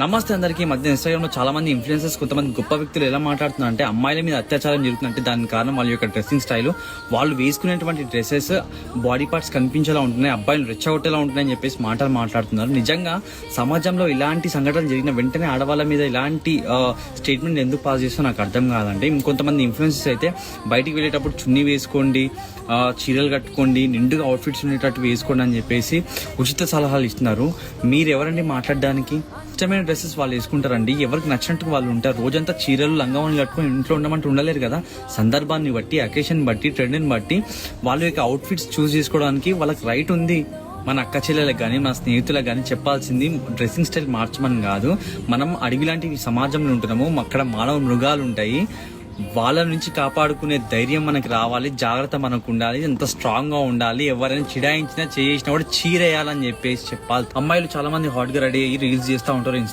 నమస్తే అందరికీ. మధ్య ఇన్స్టాగ్రామ్ లో చాలా మంది ఇన్ఫ్లుయెన్సర్స్, కొంతమంది గొప్ప వ్యక్తులు ఎలా మాట్లాడుతున్నారు అంటే అమ్మాయిల మీద అత్యాచారం జరుగుతుందంటే దానికి కారణం వాళ్ళ యొక్క డ్రెస్సింగ్ స్టైల్, వాళ్ళు వేసుకునేటువంటి డ్రెస్సెస్ బాడీ పార్ట్స్ కనిపించేలా ఉంటున్నాయి, అబ్బాయిలు రెచ్చగొట్టేలా ఉంటున్నాయని చెప్పేసి మాటలు మాట్లాడుతున్నారు. నిజంగా సమాజంలో ఇలాంటి సంఘటనలు జరిగిన వెంటనే ఆడవాళ్ళ మీద ఇలాంటి స్టేట్మెంట్ ఎందుకు పాస్ చేస్తో నాకు అర్థం కాదండి. ఇంకొంతమంది ఇన్ఫ్లుయెన్సర్స్ అయితే బయటికి వెళ్ళేటప్పుడు చున్నీ వేసుకోండి, చీరలు కట్టుకోండి, నిండుగా అవుట్ఫిట్స్ ఉండేటట్టు వేసుకోండి అని చెప్పేసి ఉచిత సలహాలు ఇస్తున్నారు. మీరు ఎవరండి మాట్లాడడానికి? ఇష్టమైన డ్రెస్సెస్ వాళ్ళు వేసుకుంటారండి, ఎవరికి నచ్చినట్టు వాళ్ళు ఉంటారు. రోజంతా చీరలు లంగావని కట్టుకొని ఇంట్లో ఉండమంటే ఉండలేరు కదా. సందర్భాన్ని బట్టి, అకేషన్ బట్టి, ట్రెండ్ని బట్టి వాళ్ళ యొక్క అవుట్ఫిట్స్ చూస్ చేసుకోవడానికి వాళ్ళకి రైట్ ఉంది. మన అక్క చెల్లెలకు కానీ మన స్నేహితులకు కానీ చెప్పాల్సింది డ్రెస్సింగ్ స్టైల్ మార్చమని కాదు. మనం అడవి లాంటి సమాజంలో ఉంటున్నాము, అక్కడ మానవ మృగాలు ఉంటాయి, వాళ్ళ నుంచి కాపాడుకునే ధైర్యం మనకి రావాలి, జాగ్రత్త మనకు ఉండాలి, ఎంత స్ట్రాంగ్ గా ఉండాలి. ఎవరైనా చిడాయించినా చేసినా కూడా చీరేయాలని చెప్పేసి చెప్పాలి. అమ్మాయిలు చాలా మంది హాట్ గా రెడీ అయ్యి రీల్స్ చేస్తూ ఉంటారు.